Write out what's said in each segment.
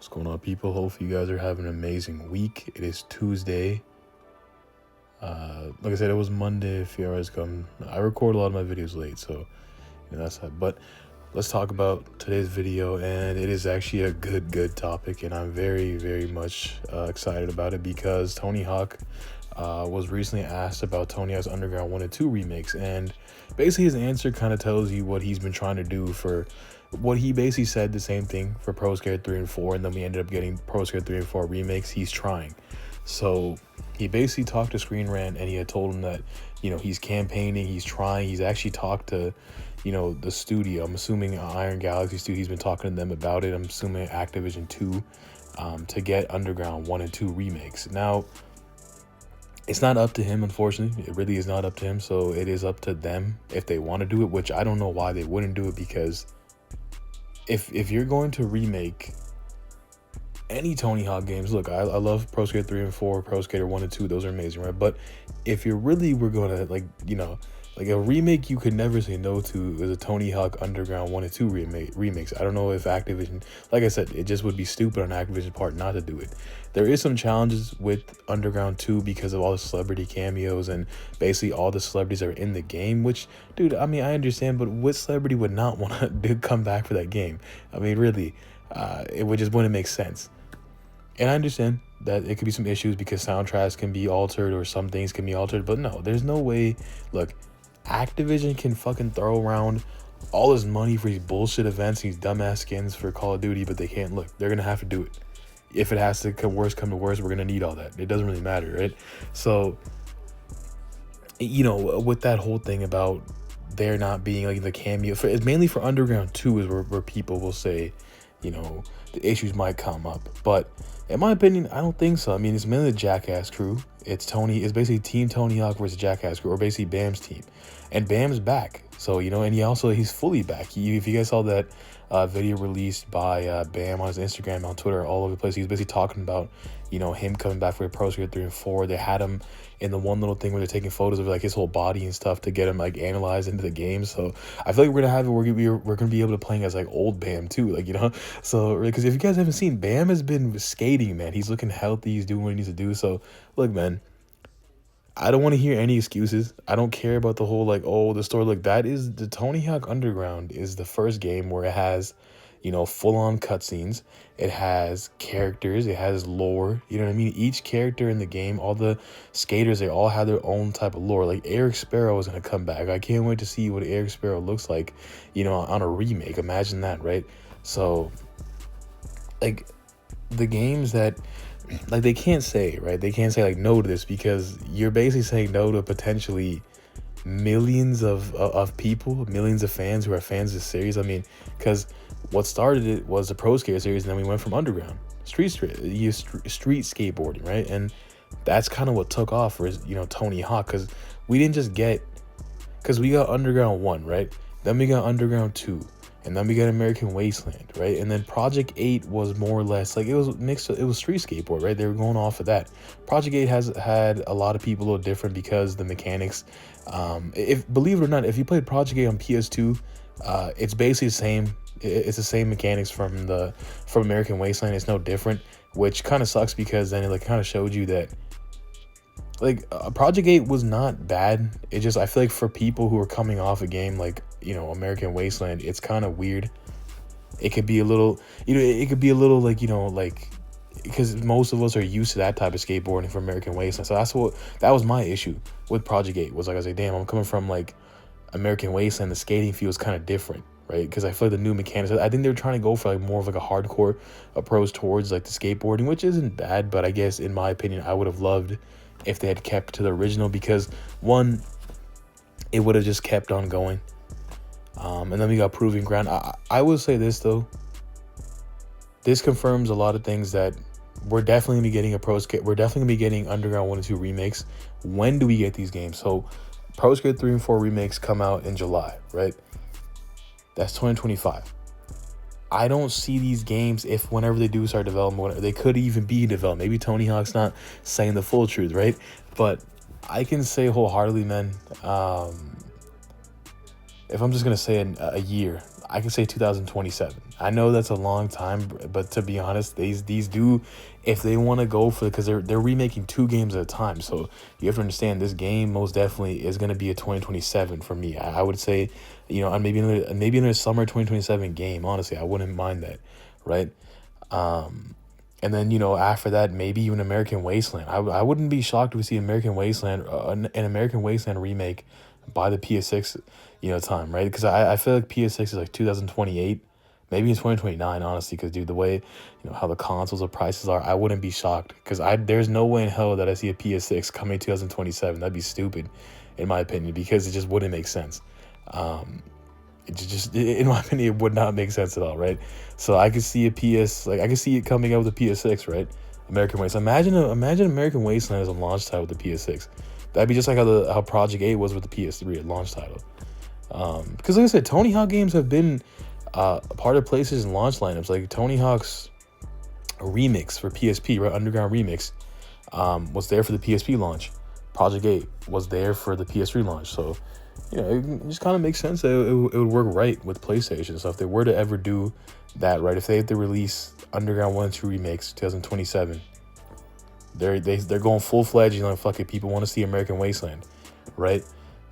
What's going on, people? Hopefully you guys are having an amazing week. It is Tuesday. Like I said, it was Monday a few hours ago. I record a lot of my videos late, so that's that. But let's talk about today's video, and it is actually a good topic, and I'm very much excited about it because Tony Hawk was recently asked about Tony Hawk's Underground 1 and 2 remakes, and basically his answer kind of tells you what he's been trying to do for what he basically said the same thing for Pro Skater 3 and 4, and then we ended up getting Pro Skater 3 and 4 remakes. He's trying. So he basically talked to Screen Rant, and he had told him that, he's campaigning, he's trying. He's actually talked to, the studio. I'm assuming Iron Galaxy studio. He's been talking to them about it. I'm assuming Activision 2 to get Underground 1 and 2 remakes. Now, it's not up to him, unfortunately. It really is not up to him. So it is up to them if they want to do it, which I don't know why they wouldn't do it, because if you're going to remake any Tony Hawk games, look, I love Pro Skater 3 and 4, Pro Skater 1 and 2, those are amazing, right? But if you really were going to, like a remake you could never say no to is a Tony Hawk Underground 1 and 2 remakes. I don't know if Activision, like I said, it just would be stupid on Activision's part not to do it. There is some challenges with Underground 2 because of all the celebrity cameos and basically all the celebrities are in the game, which, dude, I mean, I understand, but what celebrity would not want to come back for that game? I mean, really, it wouldn't make sense. And I understand that it could be some issues because soundtracks can be altered or some things can be altered, but no, there's no way. Look, Activision can fucking throw around all this money for these bullshit events, these dumbass skins for Call of Duty, but they can't. Look, they're gonna have to do it. If it has to come to worst, we're gonna need all that. It doesn't really matter, right? So, with that whole thing about there not being like the cameo, it's mainly for Underground 2 is where people will say, the issues might come up. But in my opinion, I don't think so. I mean, it's mainly the Jackass crew. It's basically Team Tony Hawk versus Jackass crew, or basically Bam's team. And Bam's back. So, and he's fully back. If you guys saw that video released by Bam on his Instagram, on Twitter, all over the place, he was basically talking about, him coming back for Pro Skater 3 and 4. They had him in the one little thing where they're taking photos of like his whole body and stuff to get him like analyzed into the game. So I feel like we're gonna have it. We're gonna be able to playing as like old Bam too, So because if you guys haven't seen, Bam has been skating, man. He's looking healthy. He's doing what he needs to do. So look, man, I don't want to hear any excuses. I don't care about the whole the story. Look, that is the Tony Hawk Underground is the first game where it has, full-on cutscenes. It has characters. It has lore. You know what I mean? Each character in the game, all the skaters, they all have their own type of lore. Like Eric Sparrow is gonna come back. I can't wait to see what Eric Sparrow looks like, on a remake. Imagine that, right? So, the games that, they can't say, right? They can't say no to this because you're basically saying no to potentially millions of people, millions of fans who are fans of the series. I mean, because what started it was the Pro Skater series, and then we went from Underground street skateboarding, right? And that's kind of what took off for Tony Hawk, because we didn't just because we got Underground 1, right? Then we got Underground 2. And then we got American Wasteland, right? And then Project 8 was more or less it was mixed. It was street skateboard, right? They were going off of that. Project 8 has had a lot of people a little different because the mechanics. If believe it or not, if you played Project 8 on PS2, it's basically the same. It's the same mechanics from American Wasteland. It's no different, which kind of sucks because then it kind of showed you that Project 8 was not bad. It just, I feel like for people who are coming off a game American Wasteland, it's kind of weird. It could be a little, because most of us are used to that type of skateboarding from American Wasteland. So that was my issue with Project 8, was I was like, damn, I'm coming from American Wasteland. The skating feels kind of different, right? Because I feel like the new mechanics, I think they were trying to go for more of a hardcore approach towards the skateboarding, which isn't bad, but I guess in my opinion, I would have loved if they had kept to the original, because one, it would have just kept on going. And then we got Proving Ground. I will say this though, this confirms a lot of things that we're definitely gonna be getting we're definitely gonna be getting Underground 1 and 2 remakes. When do we get these games? So Pro Skater 3 and 4 remakes come out in July, right? That's 2025. I don't see these games, if whenever they do start development, they could even be developed. Maybe Tony Hawk's not saying the full truth, right? But I can say wholeheartedly, man, if I'm just going to say a year, I can say 2027. I know that's a long time, but to be honest, these do, if they want to go for, because they're remaking 2 games at a time. So you have to understand, this game most definitely is going to be a 2027 for me. I would say, and maybe another summer 2027 game. Honestly, I wouldn't mind that, right? And then, after that, maybe even American Wasteland. I wouldn't be shocked if we see American Wasteland, an American Wasteland remake by the PS6, time, right? Because I feel like PS6 is like 2028, maybe in 2029, honestly. Because, dude, the way, how the consoles of prices are, I wouldn't be shocked. Because there's no way in hell that I see a PS6 coming 2027. That'd be stupid, in my opinion, because it just wouldn't make sense. It just, in my opinion, it would not make sense at all, right? So I could see I could see it coming out with a PS6, right? American Wasteland. Imagine American Wasteland as a launch title with the PS6. That'd be just like how Project 8 was with the PS3 at launch title. Because like I said, Tony Hawk games have been part of PlayStation launch lineups. Like Tony Hawk's Remix for PSP, right? Underground Remix was there for the PSP launch. Project 8 was there for the PS3 launch. So, it just kind of makes sense that it would work right with PlayStation. So if they were to ever do that, right, if they have to release Underground 1 and 2 remakes 2027, they're going full-fledged, fuck it, people want to see American Wasteland, right?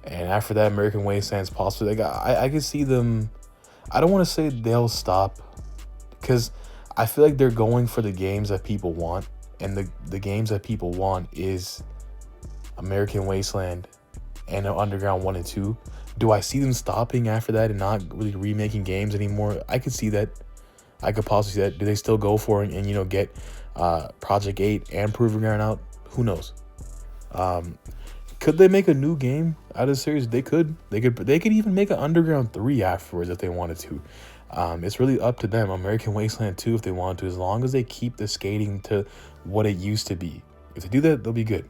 And after that, American Wasteland's possibly, I could see them, I don't want to say they'll stop, because I feel like they're going for the games that people want, and the games that people want is American Wasteland and Underground 1 and 2. Do I see them stopping after that and not really remaking games anymore? I could see that. I could possibly see that. Do they still go for it and get Project 8 and Proving Ground out? Who knows? Could they make a new game out of the series? They could. They could even make an Underground 3 afterwards if they wanted to. It's really up to them. American Wasteland 2 if they want to, as long as they keep the skating to what it used to be. If they do that, they'll be good.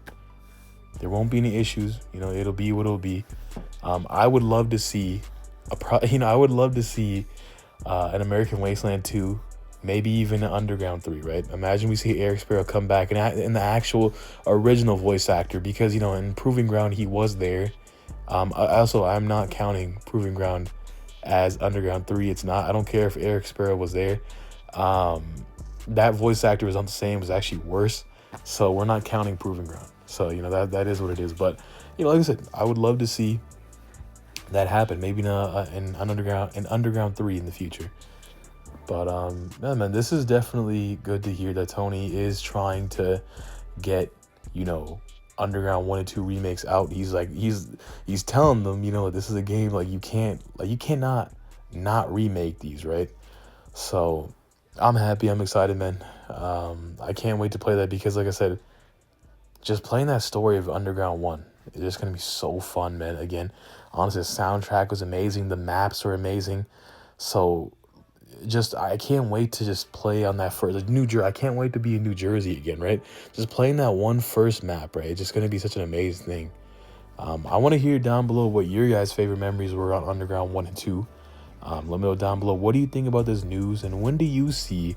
There won't be any issues. It'll be what it'll be. I would love to see an American Wasteland 2, maybe even an Underground 3, right? Imagine we see Eric Sparrow come back and the actual original voice actor, because, in Proving Ground, he was there. I'm not counting Proving Ground as Underground 3. It's not. I don't care if Eric Sparrow was there. That voice actor was not the same. It was actually worse. So we're not counting Proving Ground. So, that is what it is. But, like I said, I would love to see that happen. Maybe in an Underground 3 in the future. But, man, this is definitely good to hear that Tony is trying to get, Underground 1 and 2 remakes out. He's telling them, this is a game, you cannot not remake these, right? So I'm happy. I'm excited, man. I can't wait to play that, because like I said, just playing that story of Underground 1 is just going to be so fun, man. Again, honestly, the soundtrack was amazing. The maps were amazing. So I can't wait to just play on that first, New Jersey. I can't wait to be in New Jersey again, right? Just playing that one first map, right? It's just going to be such an amazing thing. I want to hear down below what your guys' favorite memories were on Underground 1 and 2. Let me know down below. What do you think about this news? And when do you see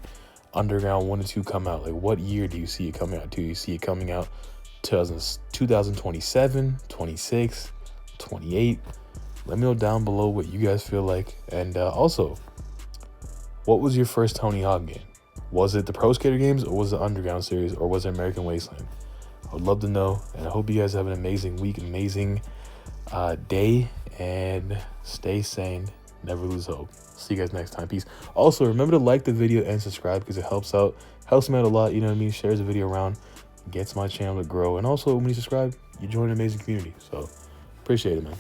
Underground 1 and 2 come out? What year do you see it coming out? Do you see it coming out 2027, 26, 28? Let me know down below what you guys feel like. And also, what was your first Tony Hawk game? Was it the Pro Skater games, or was it Underground series, or was it American Wasteland? I would love to know. And I hope you guys have an amazing week, amazing day, and stay sane. Never lose hope. See you guys next time. Peace. Also, remember to like the video and subscribe, because it helps me out a lot. You know what I mean? Shares the video around, gets my channel to grow. And also, when you subscribe, you join an amazing community. So appreciate it, man.